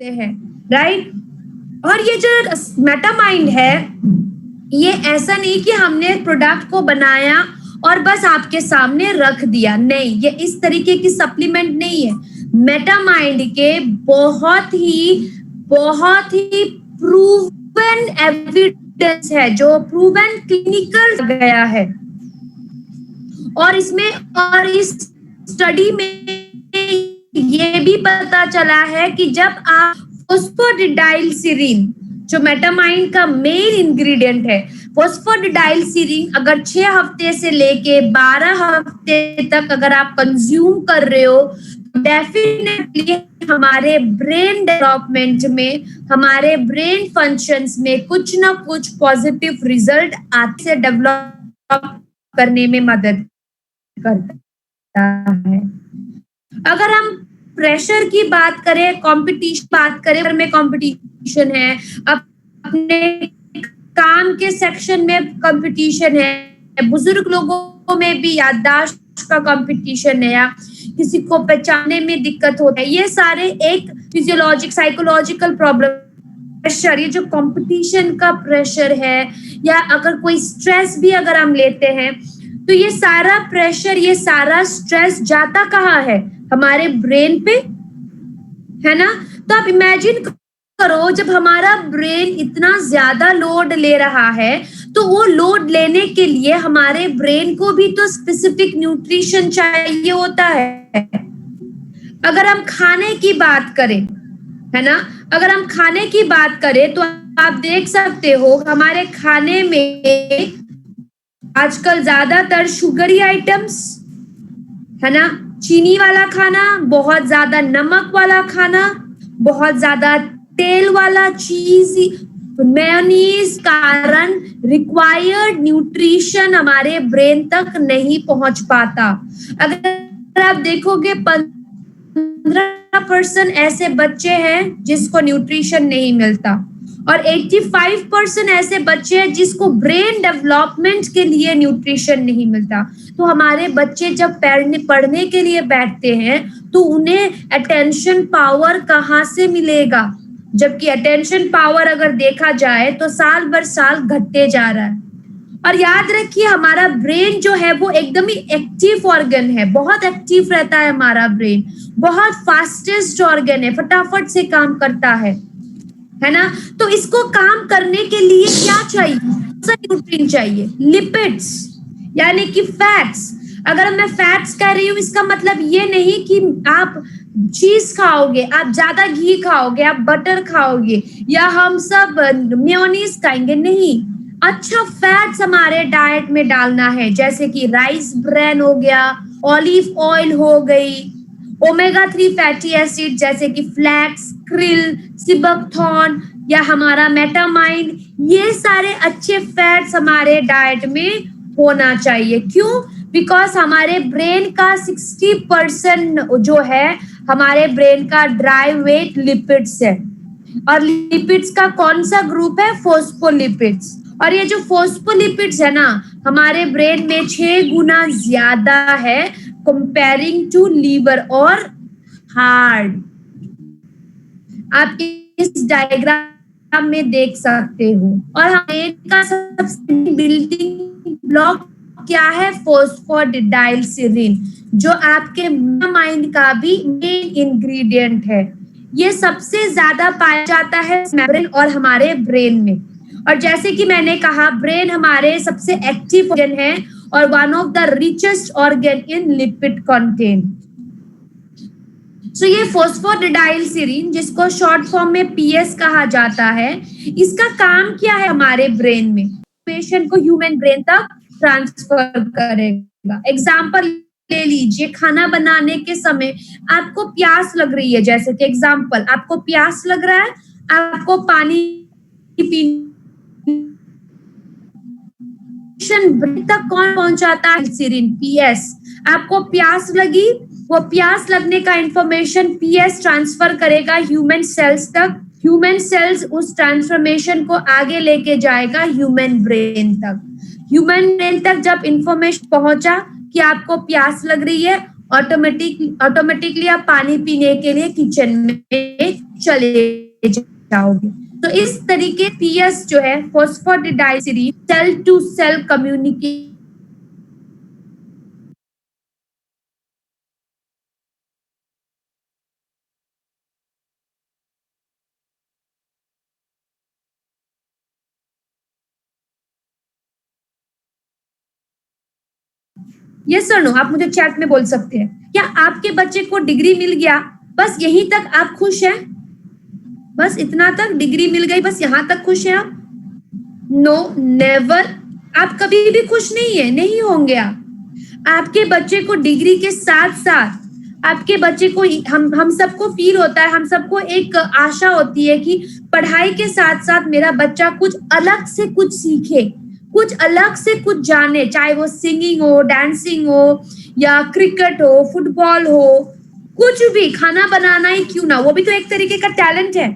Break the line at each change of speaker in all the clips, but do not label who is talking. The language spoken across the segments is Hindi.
हैं, राइट। और ये जो मेटामाइंड है, ये ऐसा नहीं कि हमने प्रोडक्ट को बनाया और बस आपके सामने रख दिया, नहीं, ये इस तरीके की सप्लीमेंट नहीं है। मेटामाइंड के बहुत ही प्रूवन एविडेंस है, जो प्रूवन क्लिनिकल गया है। और इस स्टडी में ये भी पता चला है कि जब आप फोस्फोडिडाइलसिरीन, जो मेटामाइंड का मेन इंग्रेडिएंट है, फोस्फोडिडाइलसिरीन अगर 6 हफ्ते से लेके 12 हफ्ते तक अगर आप कंज्यूम कर रहे हो, डेफिनेटली हमारे ब्रेन डेवलपमेंट में, हमारे ब्रेन फंक्शंस में कुछ ना कुछ पॉजिटिव रिजल्ट आते से डेवलप करने में मदद करता है। अगर हम प्रेशर की बात करें, कंपटीशन बात करें, घर में कंपटीशन है, अपने काम के सेक्शन में कंपटीशन है, बुजुर्ग लोगों में भी याददाश्त का कंपटीशन है, या किसी को पहचानने में दिक्कत होता है, ये सारे एक फिजियोलॉजिक साइकोलॉजिकल प्रॉब्लम। प्रेशर, ये जो कंपटीशन का प्रेशर है, या अगर कोई स्ट्रेस भी अगर हम लेते हैं, तो ये सारा प्रेशर, ये सारा स्ट्रेस जाता कहाँ है? हमारे ब्रेन पे, है ना। तो आप इमेजिन करो, जब हमारा ब्रेन इतना ज्यादा लोड ले रहा है, तो वो लोड लेने के लिए हमारे ब्रेन को भी तो स्पेसिफिक न्यूट्रिशन चाहिए होता है। अगर हम खाने की बात करें, है ना, अगर हम खाने की बात करें, तो आप देख सकते हो हमारे खाने में आजकल ज्यादातर शुगरी आइटम्स, है ना, चीनी वाला खाना, बहुत ज्यादा नमक वाला खाना, बहुत ज्यादा तेल वाला चीज, मेयोनीज कारण रिक्वायर्ड न्यूट्रिशन हमारे ब्रेन तक नहीं पहुंच पाता। अगर आप देखोगे 15% ऐसे बच्चे हैं जिसको न्यूट्रिशन नहीं मिलता, और 85% ऐसे बच्चे हैं जिसको ब्रेन डेवलपमेंट के लिए न्यूट्रिशन नहीं मिलता। तो हमारे बच्चे जब पढ़ने के लिए बैठते हैं, तो उन्हें अटेंशन पावर कहाँ से मिलेगा? जबकि अटेंशन पावर अगर देखा जाए तो साल भर साल घटते जा रहा है। और याद रखिए, हमारा ब्रेन जो है वो एकदम ही एक्टिव ऑर्गन है, बहुत एक्टिव रहता है हमारा ब्रेन, बहुत फास्टेस्ट ऑर्गन है, फटाफट से काम करता है ना। तो इसको काम करने के लिए क्या चाहिए? न्यूट्रिएंट चाहिए, लिपिड्स, यानी कि फैट्स। अगर मैं फैट्स कह रही हूँ, इसका मतलब ये नहीं कि आप चीज खाओगे, आप ज्यादा घी खाओगे, आप बटर खाओगे, या हम सब मेयोनीज खाएंगे, नहीं। अच्छा फैट्स हमारे डाइट में डालना है, जैसे कि राइस ब्रेन हो गया, ऑलिव ऑयल हो गई, ओमेगा 3 फैटी एसिड जैसे कि फ्लैक्स, क्रिल, सिबकथॉर्न, या हमारा मेटामाइंड, ये सारे अच्छे फैट्स हमारे डाइट में होना चाहिए। क्यों? बिकॉज हमारे ब्रेन का 60% जो है, हमारे ब्रेन का ड्राई वेट लिपिड्स है, और लिपिड्स का कौन सा ग्रुप है? फोस्फोलिपिड्स। और ये जो फोस्फोलिपिड्स है ना, हमारे ब्रेन में 6 गुना ज्यादा है कंपेयरिंग टू लीवर और हार्ट। आप इस डायग्राम में देख सकते हो। और ब्रेन का सबसे बिल्डिंग ब्लॉक क्या है? फोस्फोडिडाइलसिरीन, जो आपके माइंड का भी मेन इंग्रेडिएंट है। ये सबसे ज्यादा पाया जाता है ब्रेन और हमारे ब्रेन में। और जैसे कि मैंने कहा, ब्रेन हमारे सबसे एक्टिव ऑर्गन है और one of the richest organ in lipid content. So ये फोस्फोडिडाइलसिरीन, जिसको शॉर्ट फॉर्म में पीएस कहा जाता है, इसका काम क्या है हमारे ब्रेन में? इंफॉर्मेशन को ह्यूमन ब्रेन तक ट्रांसफर करेगा। एग्जाम्पल ले लीजिए, खाना बनाने के समय आपको प्यास लग रही है, जैसे कि एग्जाम्पल, आपको प्यास लग रहा है, आपको पानी पीने तक कौन पहुंचाता है? सिरीन, पीएस। आपको प्यास लगी, वो प्यास लगने का इंफॉर्मेशन पीएस ट्रांसफर करेगा ह्यूमन सेल्स तक। ह्यूमन सेल्स उस ट्रांसफॉर्मेशन को आगे लेके जाएगा ह्यूमन ब्रेन तक। ह्यूमन ब्रेन तक जब इंफॉर्मेशन पहुंचा कि आपको प्यास लग रही है, ऑटोमेटिकली आप पानी पीने के लिए किचन में चले जाओगे। तो इस तरीके PS जो है phosphatidylserine cell to cell communication yes और नो आप मुझे चैट में बोल सकते हैं। क्या आपके बच्चे को डिग्री मिल गया, बस यहीं तक आप खुश हैं? बस इतना तक डिग्री मिल गई, बस यहाँ तक खुश हैं आप? No, never. आप कभी भी खुश नहीं है, नहीं होंगे आप। आपके बच्चे को डिग्री के साथ साथ आपके बच्चे को हम सबको फील होता है, हम सबको एक आशा होती है कि पढ़ाई के साथ साथ मेरा बच्चा कुछ अलग से कुछ सीखे, कुछ अलग से कुछ जाने, चाहे वो सिंगिंग हो, डांसिंग हो या क्रिकेट हो, फुटबॉल हो, कुछ भी, खाना बनाना ही क्यों ना, वो भी तो एक तरीके का टैलेंट है।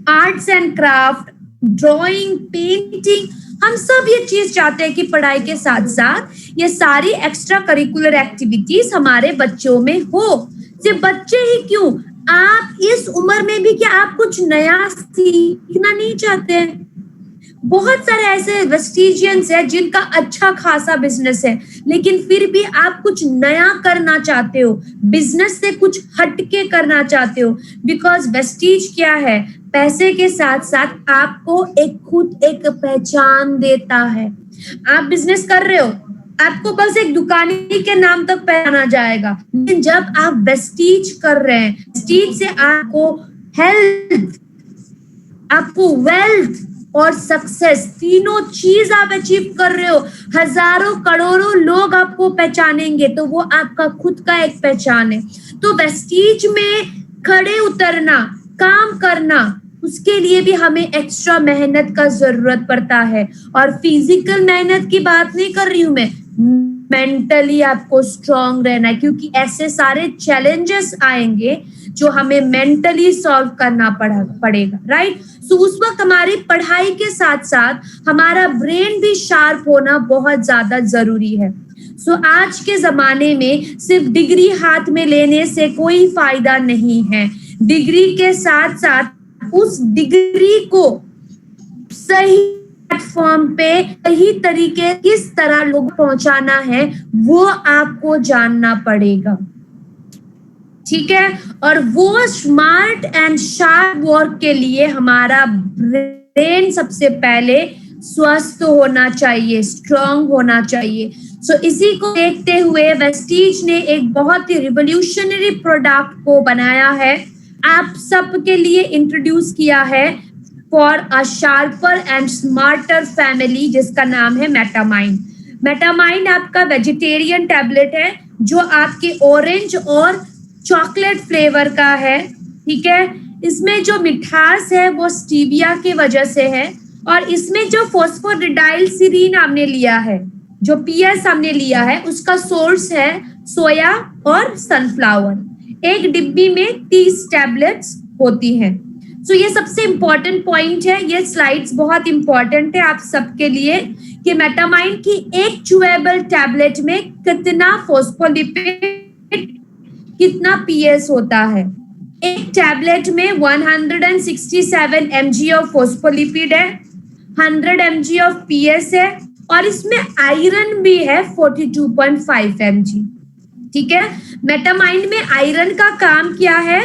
Arts and craft, drawing, painting, हम सब ये चीज चाहते हैं कि पढ़ाई के साथ साथ ये सारी एक्स्ट्रा करिकुलर एक्टिविटीज हमारे बच्चों में हो। सिर्फ बच्चे ही क्यों, आप इस उम्र में भी क्या आप कुछ नया सीखना नहीं चाहते हैं? बहुत सारे ऐसे वेस्टिजियंस है जिनका अच्छा खासा बिजनेस है, लेकिन फिर भी आप कुछ नया करना चाहते हो, बिजनेस से कुछ हटके करना चाहते हो। बिकॉज वेस्टिज क्या है, पैसे के साथ साथ आपको खुद एक पहचान देता है। आप बिजनेस कर रहे हो, आपको बस एक दुकानी के नाम तक पहचाना जाएगा, लेकिन जब आप वेस्टिज कर रहे हैं, वेस्टिज से आपको हेल्थ, आपको वेल्थ और सक्सेस, तीनों चीज आप अचीव कर रहे हो। हजारों करोड़ों लोग आपको पहचानेंगे, तो वो आपका खुद का एक पहचान है। तो वेस्टीज में खड़े उतरना, काम करना, उसके लिए भी हमें एक्स्ट्रा मेहनत का जरूरत पड़ता है। और फिजिकल मेहनत की बात नहीं कर रही हूं मैं, मेंटली आपको स्ट्रांग रहना है, क्योंकि ऐसे सारे चैलेंजेस आएंगे जो हमें मेंटली सॉल्व करना पड़ेगा, राइट? सो उस वक्त हमारी पढ़ाई के साथ साथ हमारा ब्रेन भी शार्प होना बहुत ज्यादा जरूरी है। सो आज के जमाने में सिर्फ डिग्री हाथ में लेने से कोई फायदा नहीं है। डिग्री के साथ साथ उस डिग्री को सही प्लेटफॉर्म पे सही तरीके किस तरह लोग पहुंचाना है, वो आपको जानना पड़ेगा, ठीक है? और वो स्मार्ट एंड शार्प वर्क के लिए हमारा ब्रेन सबसे पहले स्वस्थ होना चाहिए, स्ट्रांग होना चाहिए। सो इसी को देखते हुए वेस्टीज ने एक बहुत ही रिवोल्यूशनरी प्रोडक्ट को बनाया है, आप सबके लिए इंट्रोड्यूस किया है for a sharper and smarter family, जिसका नाम है मेटामाइंड। मेटामाइंड आपका वेजिटेरियन टैबलेट है जो आपके ऑरेंज और चॉकलेट फ्लेवर का है, ठीक है? इसमें जो मिठास है वो स्टीविया की वजह से है, और इसमें जो फॉस्फोडिडाइलसिरीन हमने लिया है, जो PS हमने लिया है, उसका सोर्स है सोया और सनफ्लावर। एक डिब्बी में 30 टैबलेट्स होती हैं। सो ये सबसे इंपॉर्टेंट पॉइंट है, ये स्लाइड्स बहुत इंपॉर्टेंट है आप सबके लिए कि मेटामाइंड की एक चुएबल टैबलेट में कितना फॉस्फोलिपिड, कितना PS होता है। एक टैबलेट में 167 mg ऑफ फॉस्फोलिपिड है, 100 mg ऑफ PS है, और इसमें आयरन भी है 42.5 mg, ठीक है? मेटामाइंड में आयरन का काम क्या है?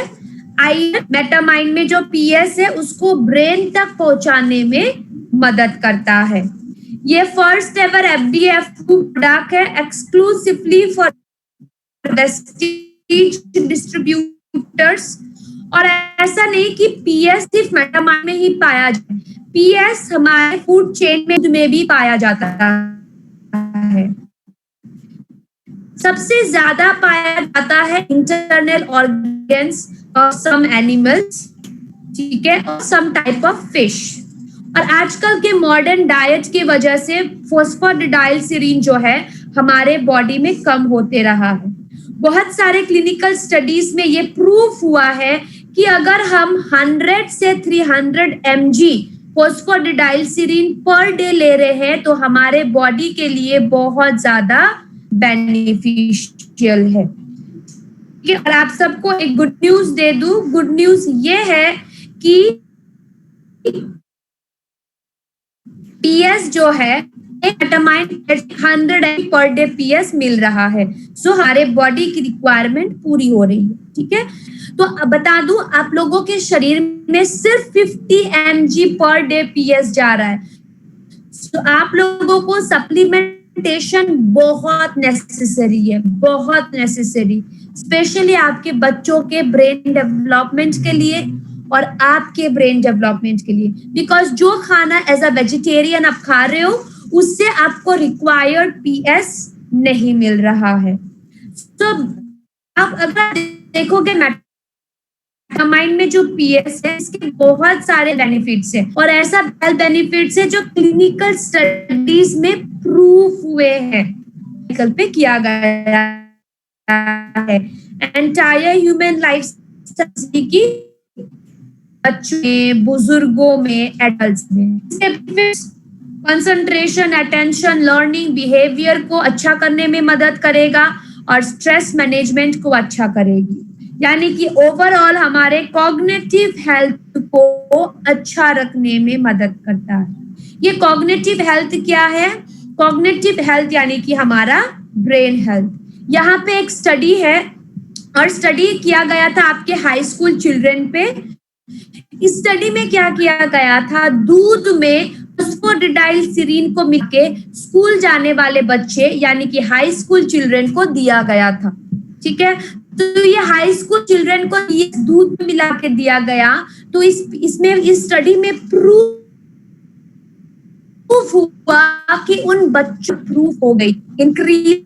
आयरन मेटामाइंड में जो PS है उसको ब्रेन तक पहुंचाने में मदद करता है। ये first ever FDA approved product है, एक्सक्लूसिवली फॉर डिस्ट्रीब्यूटर्स। और ऐसा नहीं कि PS सिर्फ मेटामाइंड में ही पाया जाए, PS हमारे फूड चेन में भी पाया जाता है। सबसे ज्यादा पाया जाता है internal organs of some animals, ठीक है, और सम टाइप ऑफ फिश। और आजकल के मॉडर्न डाइट की वजह से फॉस्फोडिडाइलसिरीन जो है हमारे बॉडी में कम होते रहा है। बहुत सारे क्लिनिकल स्टडीज में ये प्रूफ हुआ है कि अगर हम 100 से 300 mg फॉस्फोडिडाइलसिरीन पर डे ले रहे हैं तो हमारे बॉडी के लिए बहुत ज्यादा बेनिफिशियल है। है, और आप सबको एक गुड न्यूज दे दूं। गुड न्यूज ये है कि पीएस जो है मेटामाइन 100 पर डे पीएस मिल रहा है। सो हमारे बॉडी की रिक्वायरमेंट पूरी हो रही है। ठीक है, तो अब बता दूं आप लोगों के शरीर में सिर्फ 50 mg पर डे पीएस जा रहा है। तो आप लोगों को सप्लीमेंटेशन बहुत नेसेसरी है, बहुत नेसेसरी, स्पेशली आपके बच्चों के ब्रेन डेवलपमेंट के लिए और आपके ब्रेन डेवलपमेंट के लिए। बिकॉज जो खाना एज अ वेजिटेरियन आप खा रहे हो उससे आपको रिक्वायर्ड पीएस नहीं मिल रहा है। तो आप अगर देखोगे मेटामाइन में जो पीएस है इसके बहुत सारे बेनिफिट्स हैं, और ऐसा हेल्थ बेनिफिट्स है जो क्लिनिकल स्टडीज में प्रूफ हुए हैं, मेडिकल पे किया गया है। एंटायर ह्यूमन लाइफ की बच्चों में, बुजुर्गों में, एडल्ट्स में कंसंट्रेशन, अटेंशन, लर्निंग, बिहेवियर को अच्छा करने में मदद करेगा और स्ट्रेस मैनेजमेंट को अच्छा करेगी। यानी कि ओवरऑल हमारे कॉग्निटिव हेल्थ को अच्छा रखने में मदद करता है। ये कॉग्निटिव हेल्थ क्या है? कॉग्निटिव हेल्थ यानी कि हमारा ब्रेन हेल्थ। यहाँ पे एक स्टडी है और स्टडी किया गया था आपके हाई स्कूल चिल्ड्रन पे। इस स्टडी में क्या किया गया था, दूध में फॉस्फोडिडाइलसिरीन को मिलके स्कूल जाने वाले बच्चे यानी कि हाई स्कूल चिल्ड्रन को दिया गया था। ठीक है, तो ये हाई स्कूल चिल्ड्रन को ये दूध में मिला के दिया गया। तो इसमें इस स्टडी में प्रूफ हुआ कि उन बच्चों प्रूफ हो गई, इंक्रीज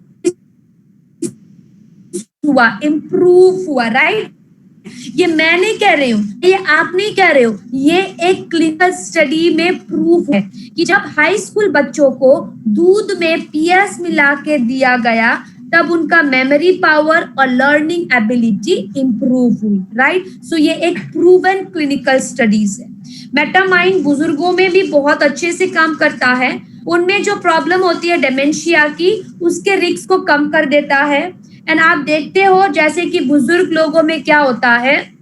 हुआ, इम्प्रूव हुआ, राइट। ये मैं नहीं कह रही हूँ, ये आप नहीं कह रहे हो, ये एक क्लिनिकल स्टडी में प्रूफ है कि जब हाई स्कूल बच्चों को दूध में पीएस मिला के दिया गया तब उनका मेमोरी पावर और लर्निंग एबिलिटी इंप्रूव हुई, राइट। सो ये एक प्रूवन क्लिनिकल स्टडीज है। मेटामाइन बुजुर्गों में भी बहुत अच्छे से काम करता है। उनमें जो प्रॉब्लम होती है डेमेंशिया की, उसके रिस्क को कम कर देता है। एंड आप देखते हो जैसे कि बुजुर्ग लोगों में क्या होता है,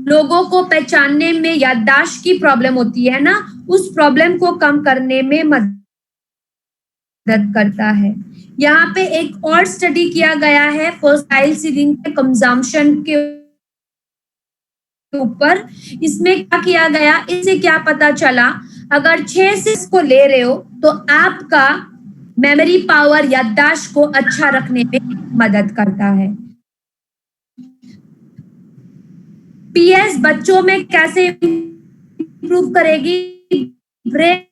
लोगों को पहचानने में याददाश्त की प्रॉब्लम होती है ना, उस प्रॉब्लम को कम करने में मदद करता है। यहाँ पे एक और स्टडी किया गया है फोस्टाइलसिलिन के कंजम्पशन के ऊपर। इसमें क्या किया गया, इससे क्या पता चला, अगर 6 से इसको ले रहे हो तो आपका मेमोरी पावर, याददाश्त को अच्छा रखने में मदद करता है। पीएस बच्चों में कैसे इंप्रूव करेगी? ब्रेन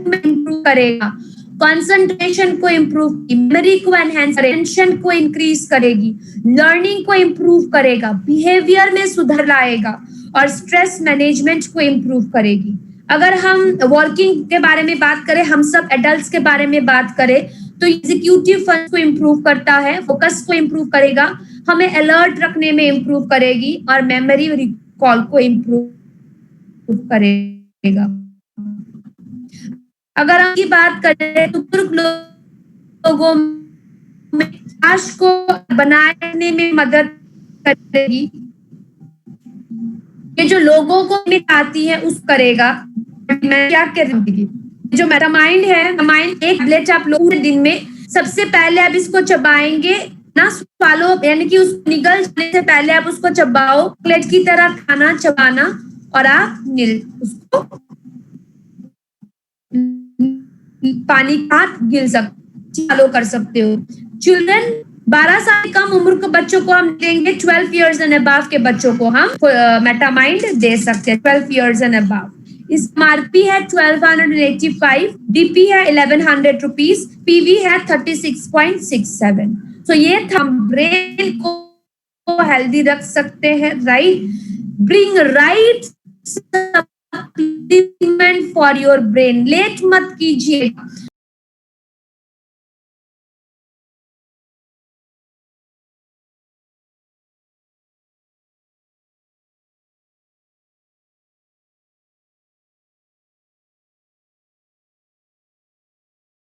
में इंप्रूव करेगा, कंसंट्रेशन को इंप्रूव, मेमोरी को एनहांस, अटेंशन को इंक्रीज करेगी, लर्निंग को इंप्रूव करेगा, बिहेवियर में सुधार लाएगा और स्ट्रेस मैनेजमेंट को इंप्रूव करेगी। अगर हम वर्किंग के बारे में बात करें, हम सब एडल्ट्स के बारे में बात करें, तो एग्जीक्यूटिव फंक्शन को इंप्रूव करता है, फोकस को इंप्रूव करेगा, हमें अलर्ट रखने में इंप्रूव करेगी और मेमोरी रिकॉल को इंप्रूव करेगा। अगर हम की बात करें तो बुजुर्ग लोगों में याददाश्त को बनाने में मदद करेगी। ये जो लोगों को आती है उस करेगा। मैं क्या कह रही हूँ, जो मेटामाइन है, माइंड एक टैबलेट आप लोग पूरे दिन में सबसे पहले आप इसको चबाएंगे ना, स्वालो यानी कि उसको निगल जाने से पहले आप उसको चबाओ, चॉकलेट की तरह खाना चबाना, और आप उसको पानी का गिल सकते, चालू कर सकते हो। चिल्ड्रन 12 साल कम उम्र के बच्चों को हम देंगे, 12 इयर्स एंड अबव के बच्चों को हम मेटामाइंड दे सकते हैं, 12 इयर्स एंड अबव। इस एमआरपी है 1285, डीपी है 1100 रुपीज, पीवी है 36.67। तो ये हम ब्रेन को हेल्दी रख सकते हैं, right. Bring right supplement for your brain, late मत कीजिए।